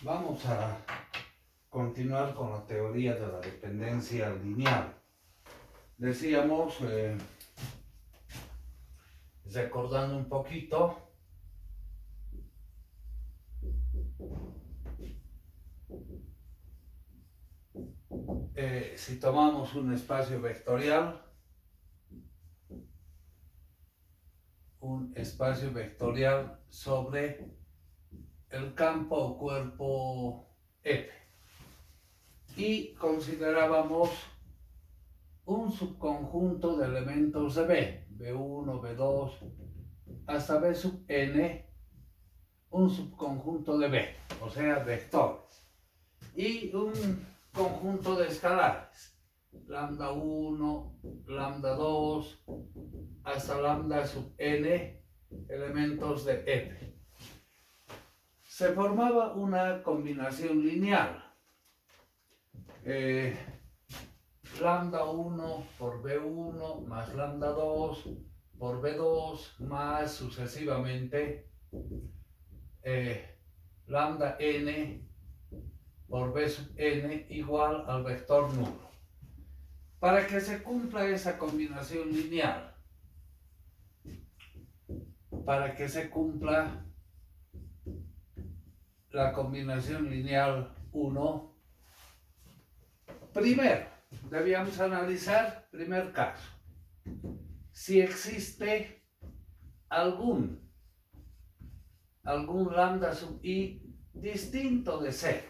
Vamos a continuar con la teoría de la dependencia lineal. Decíamos, recordando un poquito, si tomamos un espacio vectorial, sobre el campo o cuerpo F, y considerábamos un subconjunto de elementos de B, B1, B2, hasta B sub n, un subconjunto de B, o sea, vectores, y un conjunto de escalares, lambda 1, lambda 2, hasta lambda sub n, elementos de F. Se formaba una combinación lineal. Lambda 1 por B1 más lambda 2 por B2 más sucesivamente lambda n por B sub n igual al vector nulo. Para que se cumpla esa combinación lineal, para que se cumpla la combinación lineal 1, primero debíamos analizar, primer caso, si existe algún lambda sub i distinto de 0,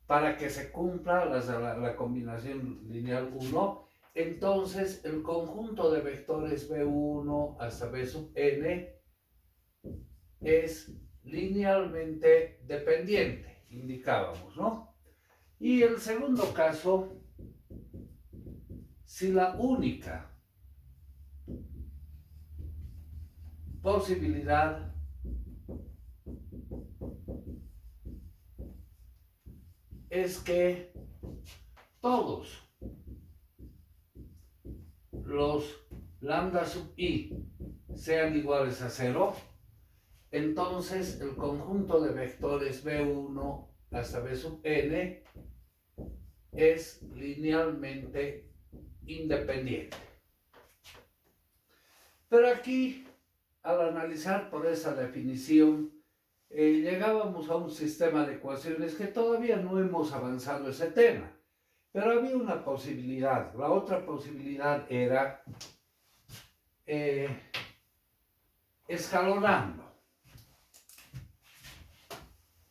para que se cumpla la combinación lineal 1, entonces el conjunto de vectores B1 hasta B sub n es linealmente dependiente, indicábamos, ¿no? Y el segundo caso, si la única posibilidad es que todos los lambda sub i sean iguales a 0, entonces el conjunto de vectores B1 hasta B sub n es linealmente independiente. Pero aquí, al analizar por esa definición, llegábamos a un sistema de ecuaciones que todavía no hemos avanzado ese tema. Pero había una posibilidad. La otra posibilidad era escalonando.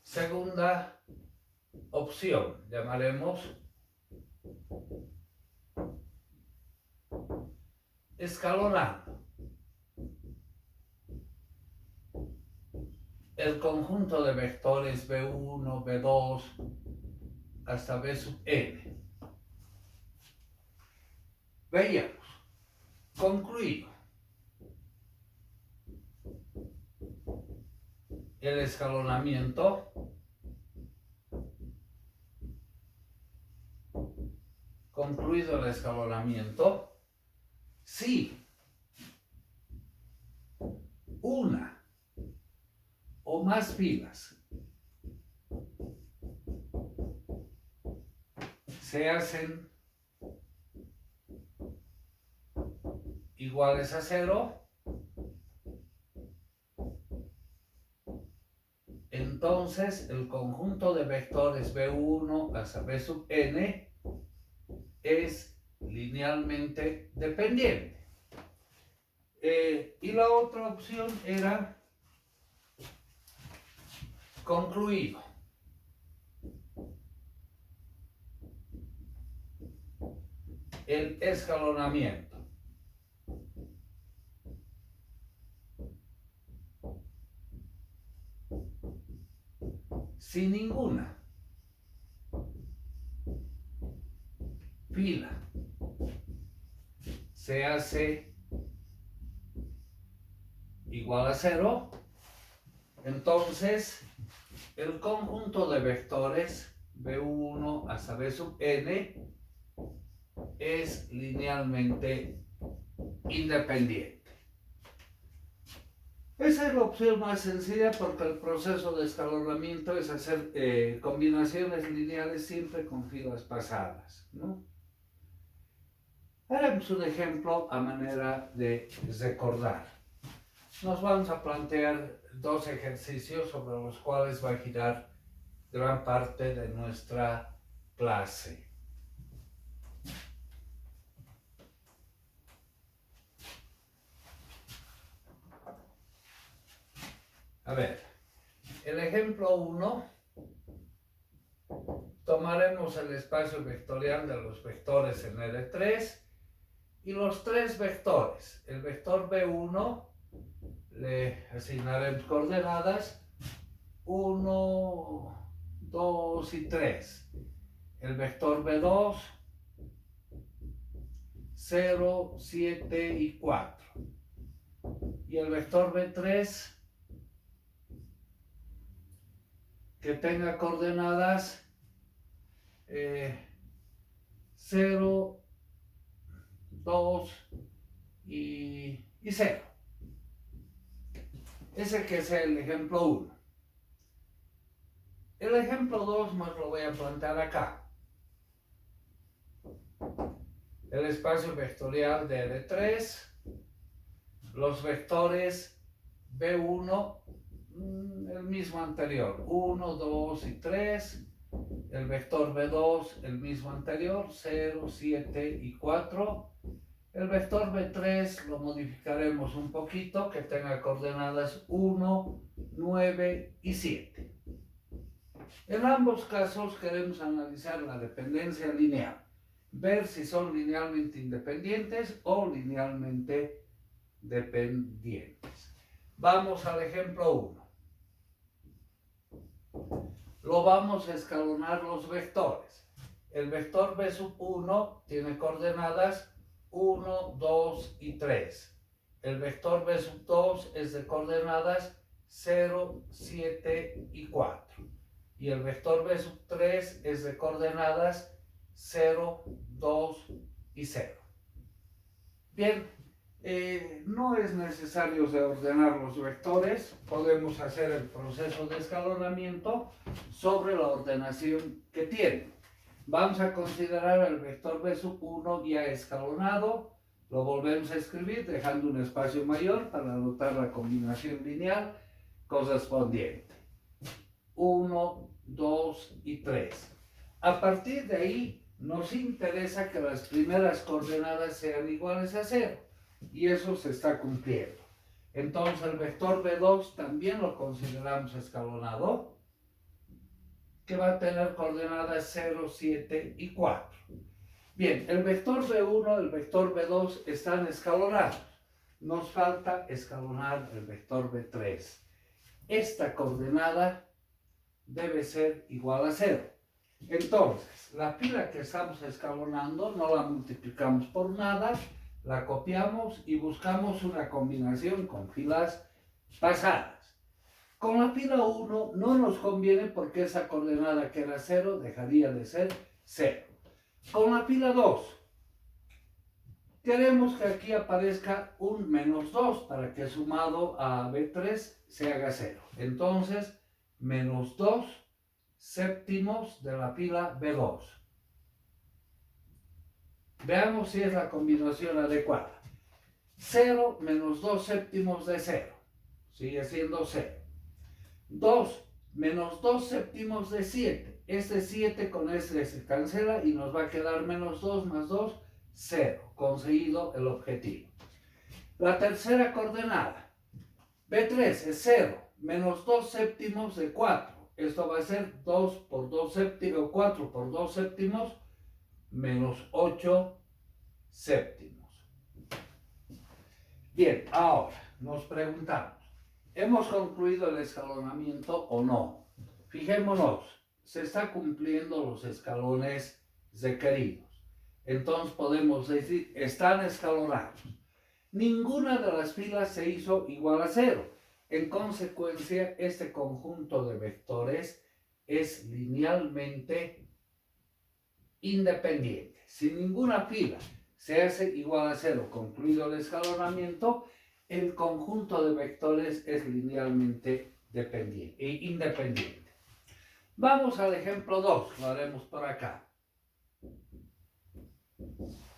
Segunda opción, llamaremos escalonando el conjunto de vectores B1, B2 hasta B sub n. Veíamos, concluido el escalonamiento, si una o más filas se hacen iguales a 0, entonces el conjunto de vectores B1 hasta B sub n es linealmente dependiente. Y la otra opción era concluido el escalonamiento. Si ninguna fila se hace igual a 0, entonces el conjunto de vectores B1 hasta B sub n es linealmente independiente. Esa es la opción más sencilla porque el proceso de escalonamiento es hacer combinaciones lineales siempre con filas pasadas, ¿no? Haremos un ejemplo a manera de recordar. Nos vamos a plantear dos ejercicios sobre los cuales va a girar gran parte de nuestra clase. A ver, el ejemplo 1, tomaremos el espacio vectorial de los vectores en L3 y los tres vectores. El vector B1 le asignaremos coordenadas 1, 2 y 3. El vector B2, 0, 7 y 4. Y el vector B3, que tenga coordenadas 0, 2 y 0. Ese que es el ejemplo 1. El ejemplo 2 más lo voy a plantear acá. El espacio vectorial de L3, los vectores B1, el mismo anterior, 1, 2 y 3, el vector B2, el mismo anterior, 0, 7 y 4, el vector B3 lo modificaremos un poquito, que tenga coordenadas 1, 9 y 7. En ambos casos queremos analizar la dependencia lineal, ver si son linealmente independientes o linealmente dependientes. Vamos al ejemplo 1. Lo vamos a escalonar los vectores. El vector B1 tiene coordenadas 1, 2 y 3. El vector B2 es de coordenadas 0, 7 y 4. Y el vector B3 es de coordenadas 0, 2 y 0. Bien, no es necesario reordenar los vectores, podemos hacer el proceso de escalonamiento sobre la ordenación que tienen. Vamos a considerar el vector B1 ya escalonado, lo volvemos a escribir dejando un espacio mayor para anotar la combinación lineal correspondiente. 1, 2 y 3. A partir de ahí nos interesa que las primeras coordenadas sean iguales a 0 y eso se está cumpliendo. Entonces el vector B2 también lo consideramos escalonado, que va a tener coordenadas 0, 7 y 4. Bien, el vector B1 y el vector B2 están escalonados. Nos falta escalonar el vector B3. Esta coordenada debe ser igual a 0. Entonces, la fila que estamos escalonando no la multiplicamos por nada, la copiamos y buscamos una combinación con filas pasadas. Con la fila 1 no nos conviene porque esa coordenada que era 0 dejaría de ser 0. Con la fila 2 queremos que aquí aparezca un menos 2 para que sumado a B3 se haga 0. Entonces, menos 2 séptimos de la fila B2. Veamos si es la combinación adecuada. 0 menos 2 séptimos de 0. Sigue siendo 0. 2 menos 2 séptimos de 7. Este 7 con este se cancela y nos va a quedar menos 2 más 2, 0. Conseguido el objetivo. La tercera coordenada. B3 es 0 menos 2 séptimos de 4. Esto va a ser 2 por 2 séptimos, 4 por 2 séptimos, menos 8 séptimos. Bien, ahora nos preguntamos, ¿hemos concluido el escalonamiento o no? Fijémonos, se están cumpliendo los escalones requeridos. Entonces podemos decir, están escalonados. Ninguna de las filas se hizo igual a 0. En consecuencia, este conjunto de vectores es linealmente independiente. Si ninguna fila se hace igual a 0, concluido el escalonamiento, el conjunto de vectores es linealmente independiente. Vamos al ejemplo 2, lo haremos por acá.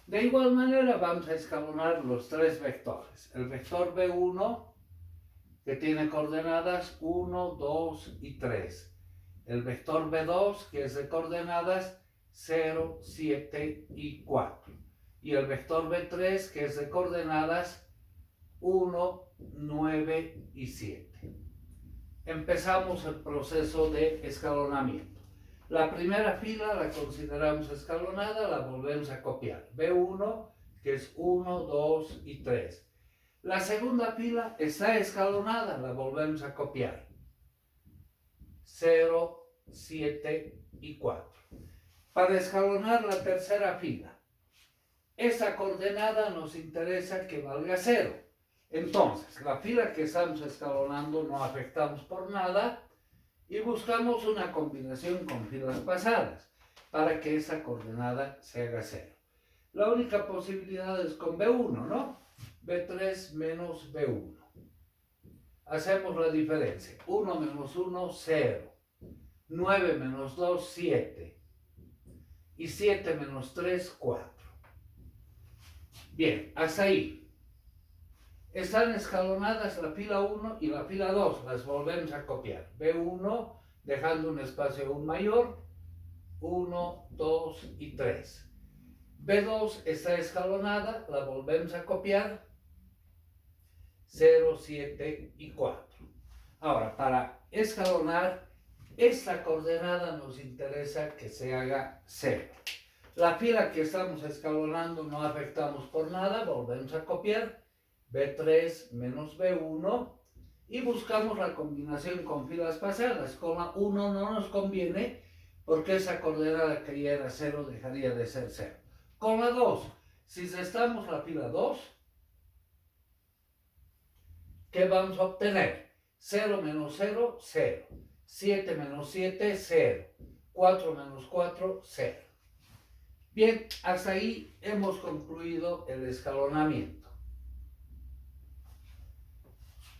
De igual manera vamos a escalonar los tres vectores. El vector B1, que tiene coordenadas 1, 2 y 3. El vector B2, que es de coordenadas 0, 7 y 4. Y el vector B3, que es de coordenadas 1, 9 y 7. Empezamos el proceso de escalonamiento. La primera fila la consideramos escalonada, la volvemos a copiar. B1, que es 1, 2 y 3. La segunda fila está escalonada, la volvemos a copiar. 0, 7 y 4. Para escalonar la tercera fila, esta coordenada nos interesa que valga 0. Entonces, la fila que estamos escalonando no afectamos por nada y buscamos una combinación con filas pasadas para que esa coordenada se haga 0. La única posibilidad es con B1, ¿no? B3 menos B1. Hacemos la diferencia. 1 menos 1, 0. 9 menos 2, 7. Y 7 menos 3, 4. Bien, hasta ahí. Están escalonadas la fila 1 y la fila 2. Las volvemos a copiar. B1, dejando un espacio aún mayor. 1, 2 y 3. B2 está escalonada. La volvemos a copiar. 0, 7 y 4. Ahora, para escalonar, esta coordenada nos interesa que se haga 0. La fila que estamos escalonando no afectamos por nada, volvemos a copiar. B3 menos B1 y buscamos la combinación con filas pasadas. Con la 1 no nos conviene porque esa coordenada que ya era 0 dejaría de ser 0. Con la 2, si restamos la fila 2, ¿qué vamos a obtener? 0 menos 0, 0. 7 menos 7, 0. 4 menos 4, 0. Bien, hasta ahí hemos concluido el escalonamiento.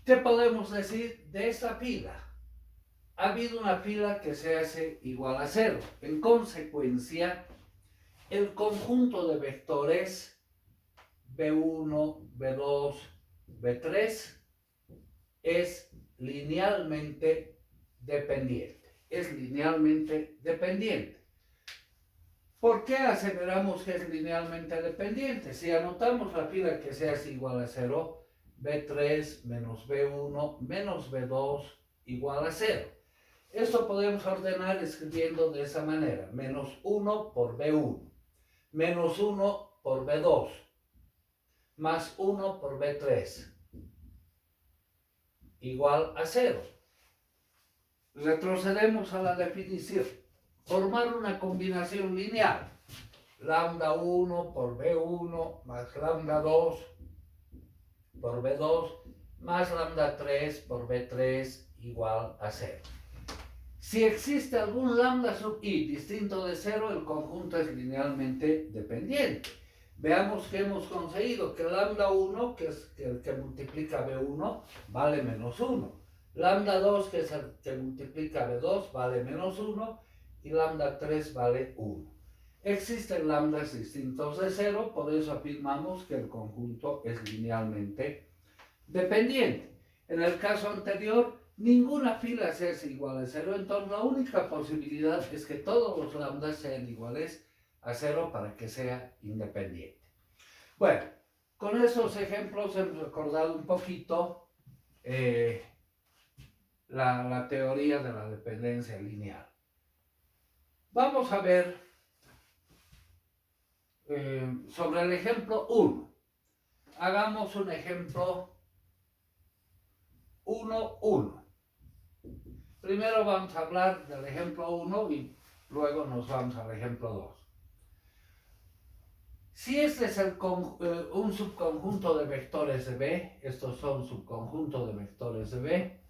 ¿Qué podemos decir de esta fila? Ha habido una fila que se hace igual a 0. En consecuencia, el conjunto de vectores B1, B2, B3 es linealmente dependiente. Es linealmente dependiente. ¿Por qué aseveramos que es linealmente dependiente? Si anotamos la fila que se hace igual a 0, B3 menos B1 menos B2 igual a 0. Esto podemos ordenar escribiendo de esa manera. Menos 1 por B1, menos 1 por B2, más 1 por B3, igual a 0. Retrocedemos a la definición. Formar una combinación lineal. Lambda 1 por B1 más lambda 2 por B2 más lambda 3 por B3 igual a 0. Si existe algún lambda sub i distinto de 0, el conjunto es linealmente dependiente. Veamos que hemos conseguido que lambda 1, que es el que multiplica B1, vale menos 1. Lambda 2, que es el que multiplica B2, vale menos 1. Y lambda 3 vale 1. Existen lambdas distintos de 0, por eso afirmamos que el conjunto es linealmente dependiente. En el caso anterior, ninguna fila se hace igual a 0, entonces la única posibilidad es que todos los lambdas sean iguales a 0 para que sea independiente. Bueno, con esos ejemplos hemos recordado un poquito la teoría de la dependencia lineal. Vamos a ver sobre el ejemplo 1. Hagamos un ejemplo 1, 1. Primero vamos a hablar del ejemplo 1 y luego nos vamos al ejemplo 2. Si este es un subconjunto de vectores de B, estos son subconjuntos de vectores de B,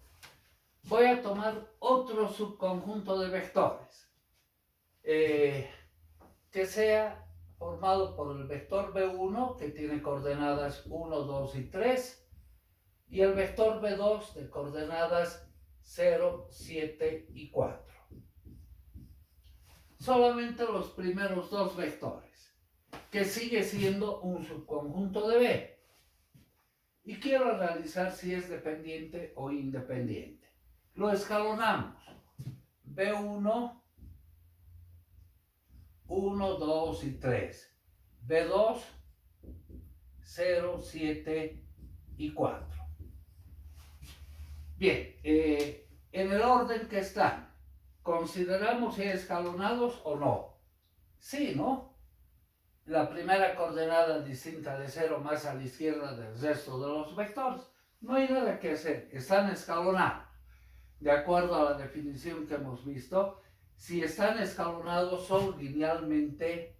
voy a tomar otro subconjunto de vectores que sea formado por el vector B1, que tiene coordenadas 1, 2 y 3, y el vector B2 de coordenadas 0, 7 y 4. Solamente los primeros dos vectores, que sigue siendo un subconjunto de B. Y quiero analizar si es dependiente o independiente. Lo escalonamos. B1, 1, 2 y 3. B2, 0, 7 y 4. Bien, en el orden que están, ¿consideramos si escalonados o no? Sí, ¿no? La primera coordenada distinta de 0 más a la izquierda del resto de los vectores. No hay nada que hacer, están escalonados. De acuerdo a la definición que hemos visto, si están escalonados son linealmente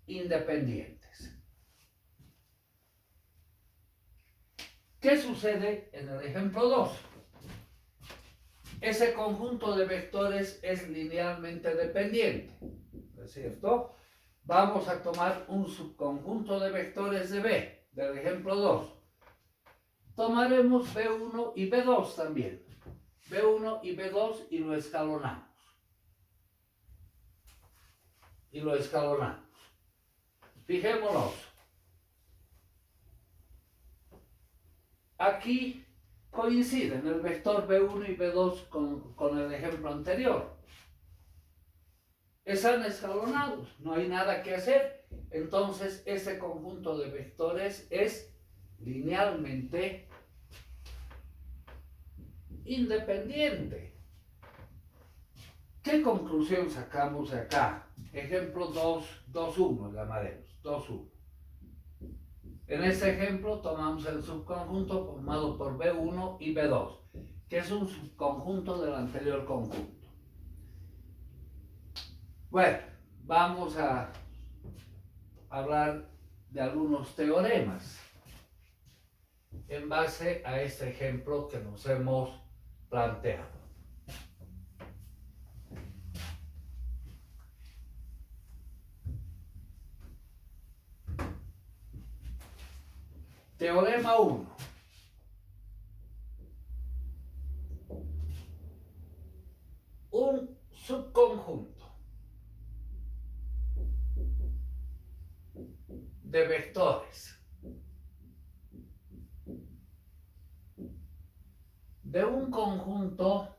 independientes. ¿Qué sucede en el ejemplo 2? Ese conjunto de vectores es linealmente dependiente, ¿no es cierto? Vamos a tomar un subconjunto de vectores de B, del ejemplo 2. Tomaremos B1 y B2 también. B1 y B2 y lo escalonamos. Fijémonos. Aquí coinciden el vector B1 y B2 con el ejemplo anterior. Están escalonados, no hay nada que hacer. Entonces, ese conjunto de vectores es linealmente independiente. ¿Qué conclusión sacamos de acá? Ejemplo 2.1 llamaremos, 2.1. En este ejemplo tomamos el subconjunto formado por B1 y B2, que es un subconjunto del anterior conjunto. Bueno, vamos a hablar de algunos teoremas en base a este ejemplo que nos hemos planteado. Teorema 1. Un subconjunto de vectores de un conjunto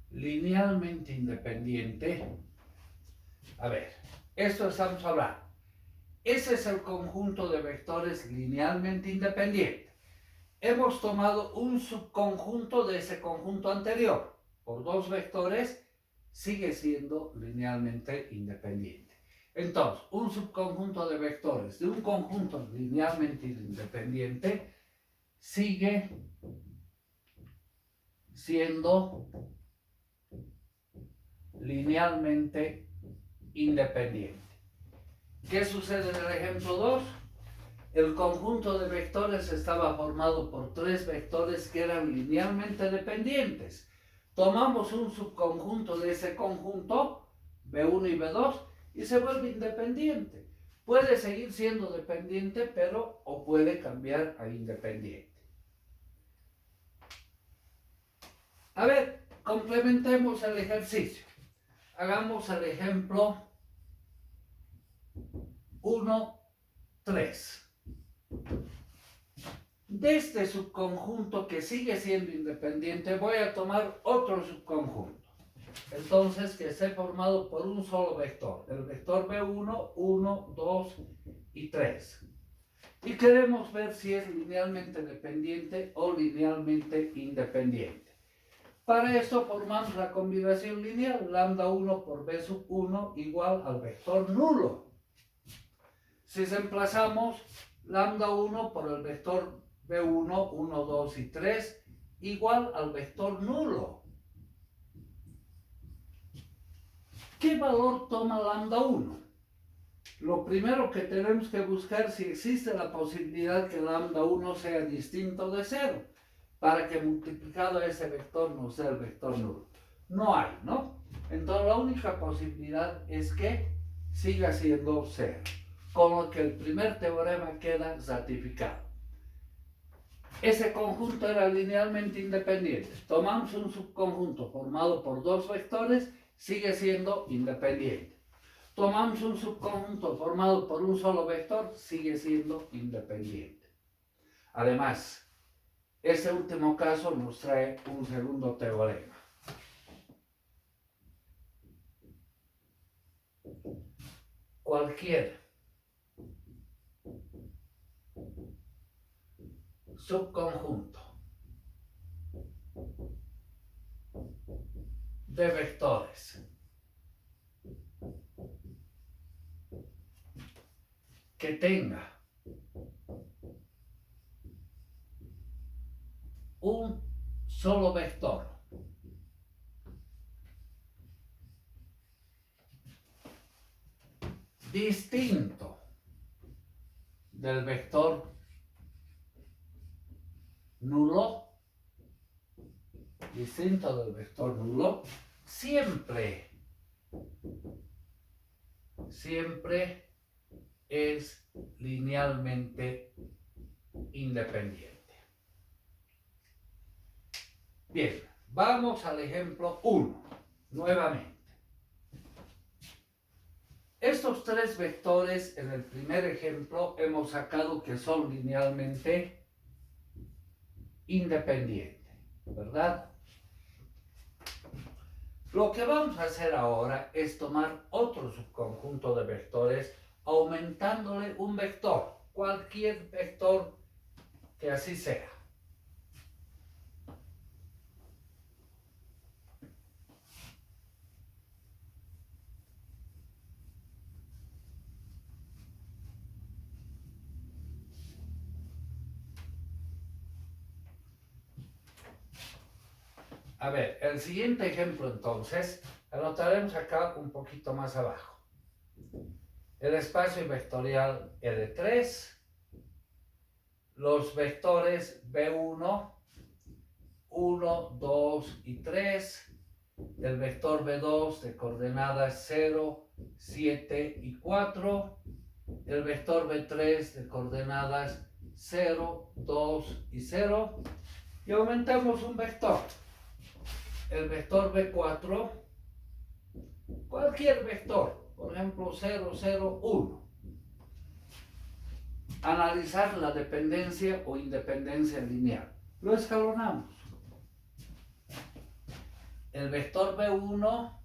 linealmente independiente. A ver, esto estamos hablando. Ese es el conjunto de vectores linealmente independiente. Hemos tomado un subconjunto de ese conjunto anterior. Por dos vectores sigue siendo linealmente independiente. Entonces, un subconjunto de vectores de un conjunto linealmente independiente sigue siendo linealmente independiente. ¿Qué sucede en el ejemplo 2? El conjunto de vectores estaba formado por tres vectores que eran linealmente dependientes. Tomamos un subconjunto de ese conjunto, B1 y B2, y se vuelve independiente. Puede seguir siendo dependiente, pero o puede cambiar a independiente. A ver, complementemos el ejercicio. Hagamos el ejemplo 1, 3. De este subconjunto que sigue siendo independiente, voy a tomar otro subconjunto. Entonces, que esté formado por un solo vector. El vector B1, 1, 2 y 3. Y queremos ver si es linealmente dependiente o linealmente independiente. Para esto formamos la combinación lineal, lambda 1 por B sub 1 igual al vector nulo. Si reemplazamos lambda 1 por el vector B1, 1, 2 y 3 igual al vector nulo. ¿Qué valor toma lambda 1? Lo primero que tenemos que buscar es si existe la posibilidad que lambda 1 sea distinto de 0, para que multiplicado a ese vector nos dé el vector nulo. No hay, ¿no? Entonces la única posibilidad es que siga siendo 0. con lo que el primer teorema queda ratificado. Ese conjunto era linealmente independiente. Tomamos un subconjunto formado por dos vectores, sigue siendo independiente. Tomamos un subconjunto formado por un solo vector, sigue siendo independiente. Además, este último caso nos trae un segundo teorema. Cualquier subconjunto de vectores que tenga un solo vector distinto del vector nulo, siempre es linealmente independiente. Bien, vamos al ejemplo 1, nuevamente. Estos tres vectores en el primer ejemplo hemos sacado que son linealmente independientes, ¿verdad? Lo que vamos a hacer ahora es tomar otro subconjunto de vectores aumentándole un vector, cualquier vector que así sea. A ver, el siguiente ejemplo entonces, anotaremos acá un poquito más abajo. El espacio vectorial R3, los vectores B1, 1, 2 y 3, el vector B2 de coordenadas 0, 7 y 4, el vector B3 de coordenadas 0, 2 y 0, y aumentamos un vector. El vector B4, cualquier vector, por ejemplo 0, 0, 1. Analizar la dependencia o independencia lineal. Lo escalonamos. El vector B1,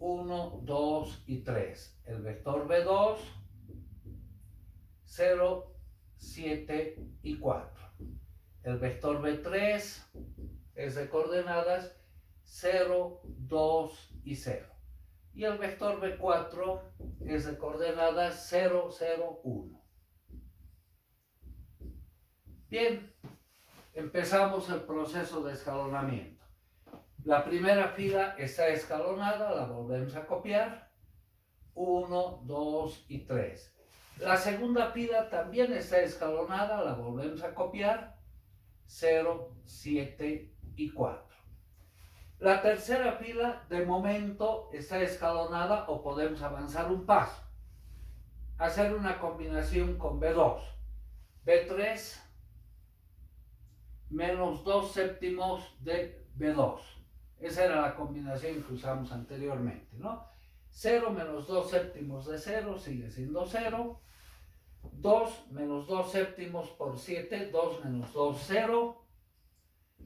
1, 2 y 3. El vector B2, 0, 7 y 4. El vector B3 es de coordenadas 0, 2 y 0. Y el vector B4 es de coordenadas 0, 0, 1. Bien, empezamos el proceso de escalonamiento. La primera fila está escalonada, la volvemos a copiar. 1, 2 y 3. La segunda fila también está escalonada, la volvemos a copiar. 0, 7 y 4. La tercera fila de momento está escalonada o podemos avanzar un paso. Hacer una combinación con B2. B3 menos 2 séptimos de B2. Esa era la combinación que usamos anteriormente, ¿no? 0 menos 2 séptimos de 0 sigue siendo 0. 2 menos 2 séptimos por 7, 2 menos 2, 0.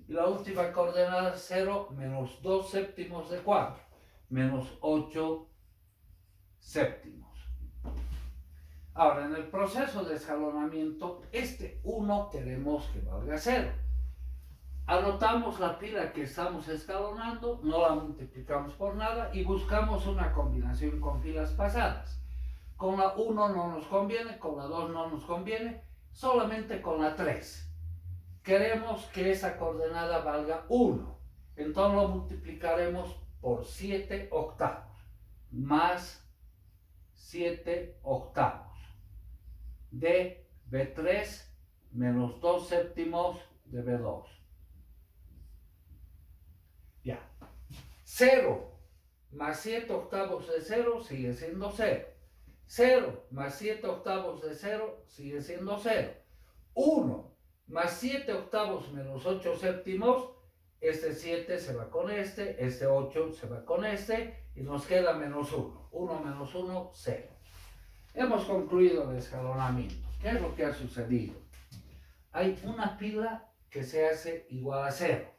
Y la última coordenada 0 menos 2 séptimos de 4, menos 8 séptimos. Ahora, en el proceso de escalonamiento, este 1 queremos que valga 0. Anotamos la fila que estamos escalonando, no la multiplicamos por nada y buscamos una combinación con filas pasadas. Con la 1 no nos conviene, con la 2 no nos conviene, solamente con la 3. Queremos que esa coordenada valga 1. Entonces lo multiplicaremos por 7 octavos, más 7 octavos de B3 menos 2 séptimos de B2. Ya. 0 más 7 octavos de 0 sigue siendo 0. 0 más 7 octavos de 0 sigue siendo 0. 1 más 7 octavos menos 8 séptimos, este 7 se va con este 8 se va con este, y nos queda menos 1. 1 menos 1, 0. Hemos concluido el escalonamiento. ¿Qué es lo que ha sucedido? Hay una pila que se hace igual a 0.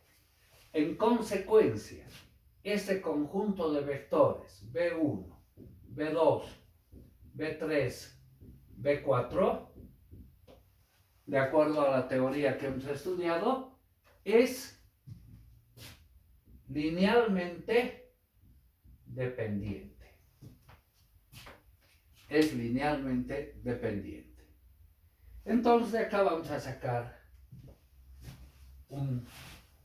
En consecuencia, este conjunto de vectores B1, B2, B3, B4, de acuerdo a la teoría que hemos estudiado, es linealmente dependiente. Es linealmente dependiente. Entonces de acá vamos a sacar un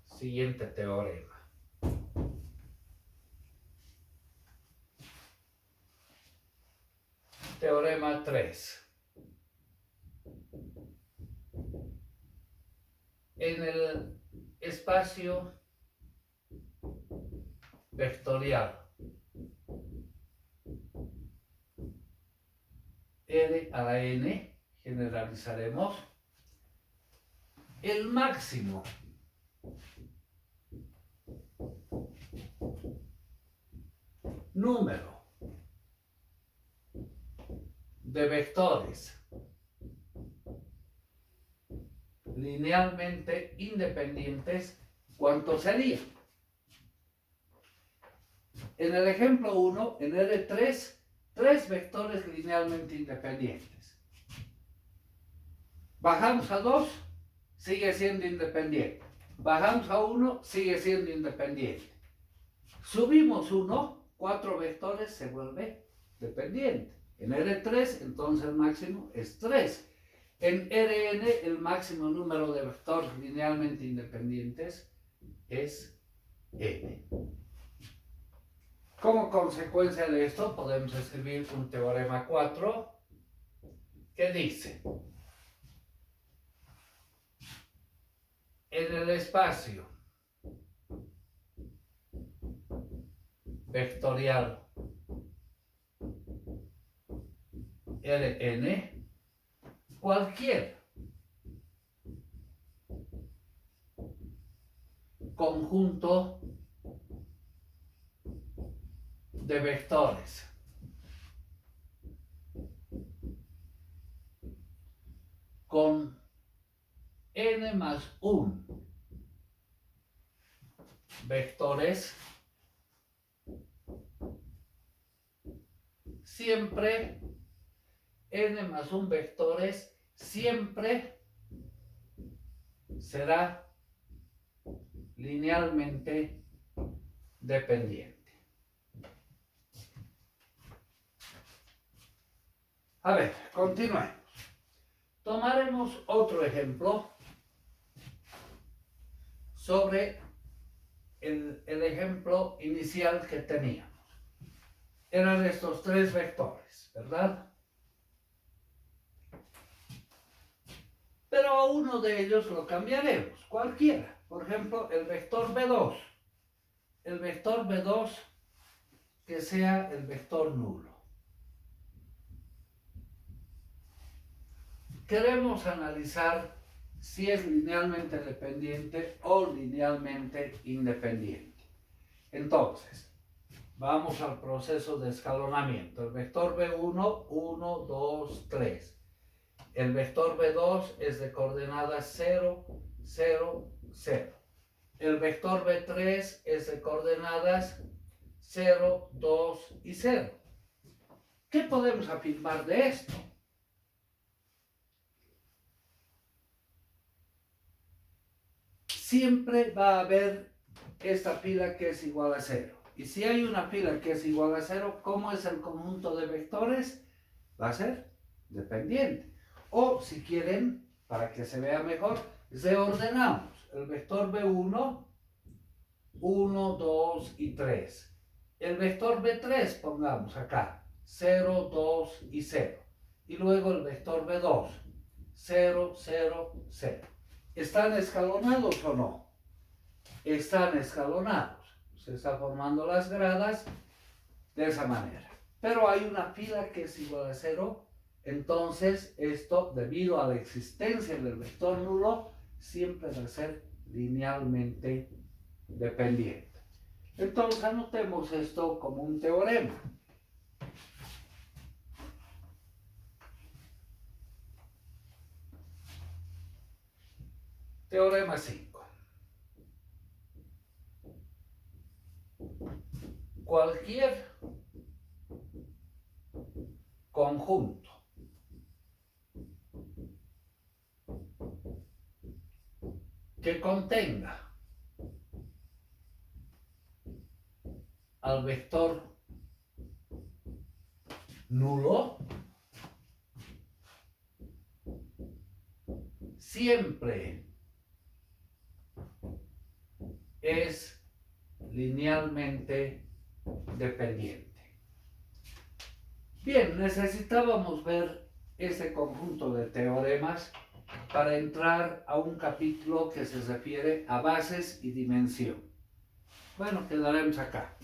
siguiente teorema. Teorema 3. En el espacio vectorial R a la n, generalizaremos, el máximo número de vectores linealmente independientes, ¿cuánto sería? En el ejemplo 1, en R3, 3 vectores linealmente independientes. Bajamos a 2, sigue siendo independiente. Bajamos a 1, sigue siendo independiente. Subimos 1, 4 vectores, se vuelve dependiente. En R3, entonces el máximo es 3. En Rn, el máximo número de vectores linealmente independientes es n. Como consecuencia de esto, podemos escribir un teorema 4 que dice: en el espacio vectorial Rn, cualquier conjunto de vectores con n más 1 vectores siempre, n más 1 vectores siempre será linealmente dependiente. A ver, continuemos. Tomaremos otro ejemplo sobre el ejemplo inicial que teníamos. Eran estos 3 vectores, ¿verdad? Pero a uno de ellos lo cambiaremos, cualquiera. Por ejemplo, el vector B2. El vector B2 que sea el vector nulo. Queremos analizar si es linealmente dependiente o linealmente independiente. Entonces, vamos al proceso de escalonamiento. El vector B1, 1, 2, 3. El vector B2 es de coordenadas 0, 0, 0. El vector B3 es de coordenadas 0, 2 y 0. ¿Qué podemos afirmar de esto? Siempre va a haber esta pila que es igual a 0. Y si hay una pila que es igual a 0, ¿cómo es el conjunto de vectores? Va a ser dependiente. O si quieren, para que se vea mejor, reordenamos el vector B1, 1, 2 y 3. El vector B3 pongamos acá, 0, 2 y 0. Y luego el vector B2, 0, 0, 0. ¿Están escalonados o no? Están escalonados. Se están formando las gradas de esa manera. pero hay una fila que es igual a 0, entonces esto, debido a la existencia del vector nulo, siempre va a ser linealmente dependiente. Entonces anotemos esto como un teorema. Teorema 5. Cualquier conjunto que contenga al vector nulo siempre es linealmente dependiente. Bien, necesitábamos ver ese conjunto de teoremas para entrar a un capítulo que se refiere a bases y dimensión. Bueno, quedaremos acá.